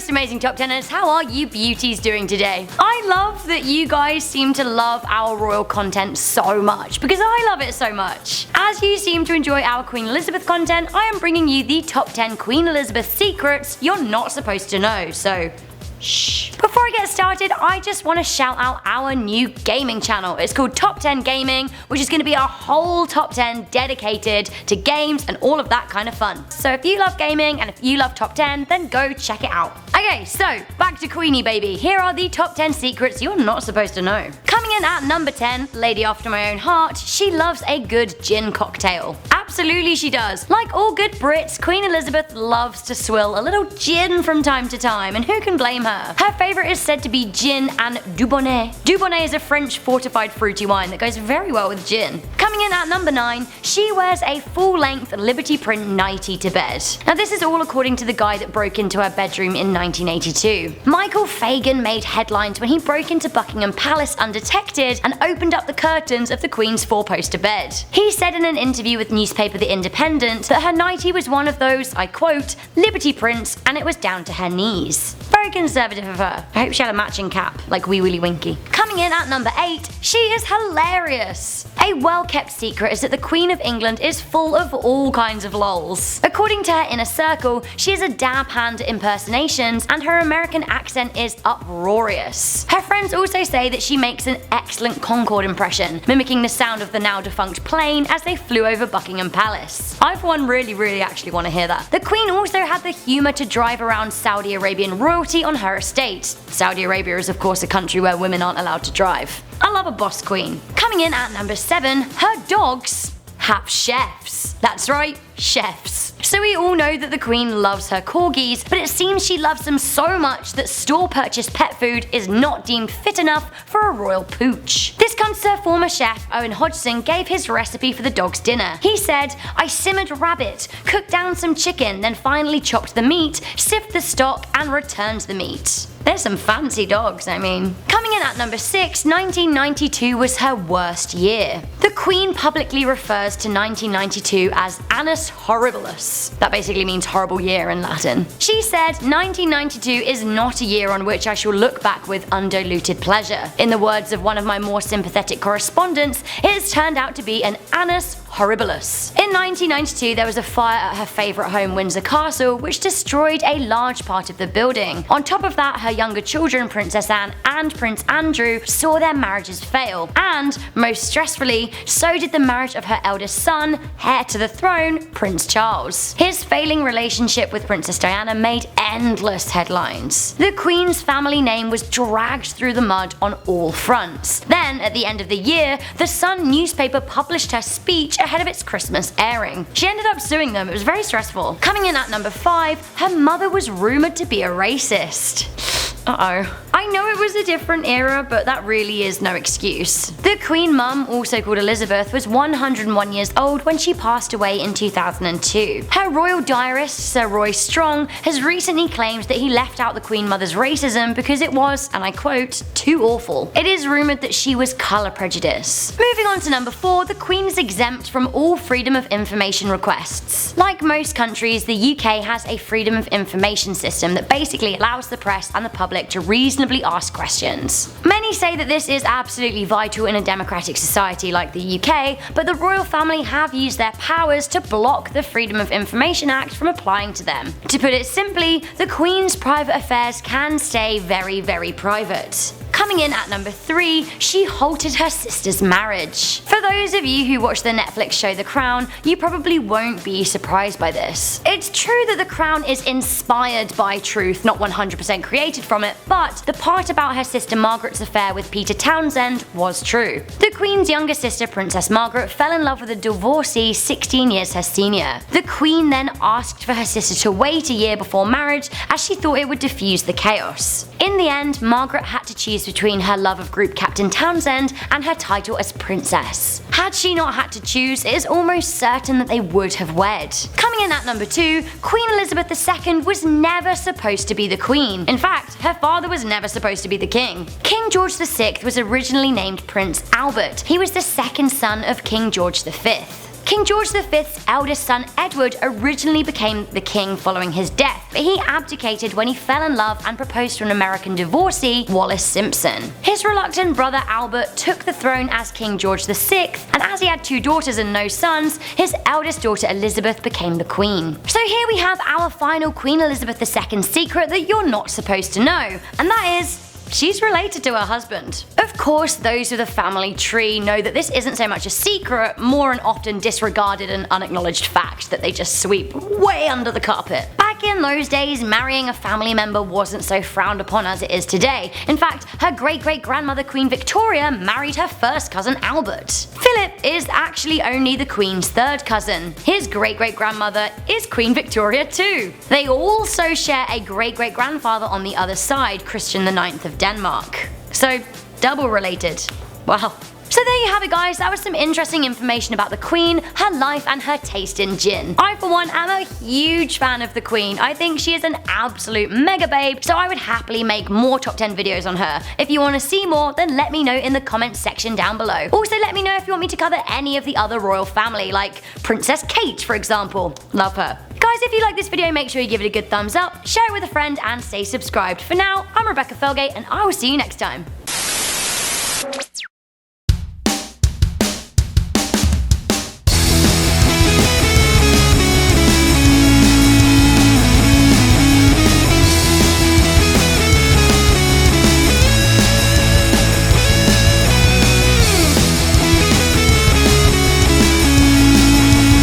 most amazing top 10ers, how are you beauties doing today? I love that you guys seem to love our royal content so much, because I love it so much. As you seem to enjoy our Queen Elizabeth content, I am bringing you the top 10 Queen Elizabeth secrets you're not supposed to know, so shh. Before I get started, I just want to shout out our new gaming channel. It's called Top 10 Gaming, which is going to be our whole top 10 dedicated to games and all of that kind of fun. So if you love gaming and if you love top 10, then go check it out. Okay, so back to Queenie baby. Here are the top 10 secrets you're not supposed to know. Coming in at number 10, lady after my own heart, she loves a good gin cocktail. Absolutely she does. Like all good Brits, Queen Elizabeth loves to swill a little gin from time to time, and who can blame her? Her favourite is said to be gin and Dubonnet. Dubonnet is a French fortified fruity wine that goes very well with gin. Coming in at number 9, she wears a full-length Liberty print nightie to bed. Now this is all according to the guy that broke into her bedroom in 1982. Michael Fagan made headlines when he broke into Buckingham Palace undetected and opened up the curtains of the Queen's four-poster bed. He said in an interview with newspaper The Independent that her nightie was one of those, I quote, Liberty prints, and it was down to her knees. Very conservative of her. I hope she had a matching cap, like Wee Willy Winky. Coming in at number 8, she is hilarious. A well-kept secret is that the Queen of England is full of all kinds of lols. According to her inner circle, she is a dab hand at impersonations, and her American accent is uproarious. Her friends also say that she makes an excellent Concorde impression, mimicking the sound of the now defunct plane as they flew over Buckingham Palace. I for one really actually want to hear that. The Queen also had the humour to drive around Saudi Arabian royalty on her estate. Saudi Arabia is of course a country where women aren't allowed to drive. I love a boss queen. Coming in at number 7, her dogs have chefs. That's right, chefs. So we all know that the Queen loves her corgis, but it seems she loves them so much that store-purchased pet food is not deemed fit enough for a royal pooch. This comes to her former chef Owen Hodgson gave his recipe for the dog's dinner. He said, I simmered rabbit, cooked down some chicken, then finally chopped the meat, sieved the stock, and returned the meat. There's some fancy dogs, I mean. Coming in at number 6, 1992 was her worst year. The Queen publicly refers to 1992 as Annus Horribilis. That basically means horrible year in Latin. She said, 1992 is not a year on which I shall look back with undiluted pleasure. In the words of one of my more sympathetic correspondents, it has turned out to be an Annus Horribilis. In 1992, there was a fire at her favourite home, Windsor Castle, which destroyed a large part of the building. On top of that, her younger children, Princess Anne and Prince Andrew, saw their marriages fail. And, most stressfully, so did the marriage of her eldest son, heir to the throne, Prince Charles. His failing relationship with Princess Diana made endless headlines. The Queen's family name was dragged through the mud on all fronts. Then, at the end of the year, the Sun newspaper published her speech ahead of its Christmas airing. She ended up suing them. It was very stressful. Coming in at number 5, her mother was rumoured to be a racist. Uh-oh. I know it was a different era, but that really is no excuse. The Queen Mum, also called Elizabeth, was 101 years old when she passed away in 2002. Her royal diarist, Sir Roy Strong, has recently claimed that he left out the Queen Mother's racism because it was, and I quote, too awful. It is rumoured that she was colour prejudiced. Moving on to number 4, the Queen is exempt from all freedom of information requests. Like most countries, the UK has a freedom of information system that basically allows the press and the public to reasonably ask questions. Many say that this is absolutely vital in a democratic society like the UK, but the royal family have used their powers to block the Freedom of Information Act from applying to them. To put it simply, the Queen's private affairs can stay very private. Coming in at number 3, she halted her sister's marriage. For those of you who watch the Netflix show The Crown, you probably won't be surprised by this. It's true that The Crown is inspired by truth, not 100% created from it, but the part about her sister Margaret's affair with Peter Townsend was true. The Queen's younger sister, Princess Margaret, fell in love with a divorcee 16 years her senior. The Queen then asked for her sister to wait a year before marriage as she thought it would diffuse the chaos. In the end, Margaret had to choose between her love of Group Captain Townsend and her title as princess. Had she not had to choose, it is almost certain that they would have wed. Coming in at number 2, Queen Elizabeth II was never supposed to be the Queen. In fact, her father was never supposed to be the king. King George VI was originally named Prince Albert. He was the second son of King George V. King George V's eldest son Edward originally became the king following his death, but he abdicated when he fell in love and proposed to an American divorcee, Wallis Simpson. His reluctant brother Albert took the throne as King George VI, and as he had 2 daughters and no sons, his eldest daughter Elizabeth became the queen. So here we have our final Queen Elizabeth II secret that you're not supposed to know, and that is, she's related to her husband. Of course, those with a family tree know that this isn't so much a secret, more an often disregarded and unacknowledged fact that they just sweep way under the carpet. Back in those days, marrying a family member wasn't so frowned upon as it is today. In fact, her great-great-grandmother Queen Victoria married her first cousin Albert. Philip is actually only the Queen's 3rd cousin. His great-great-grandmother is Queen Victoria too. They also share a great-great-grandfather on the other side, Christian IX of Denmark. So, double related. Wow. So there you have it, guys. That was some interesting information about the Queen, her life, and her taste in gin. I, for one, am a huge fan of the Queen. I think she is an absolute mega babe, so I would happily make more top 10 videos on her. If you want to see more, then let me know in the comments section down below. Also, let me know if you want me to cover any of the other royal family, like Princess Kate, for example. Love her. Guys, if you like this video, make sure you give it a good thumbs up, share it with a friend, and stay subscribed. For now, I'm Rebecca Felgate, and I will see you next time.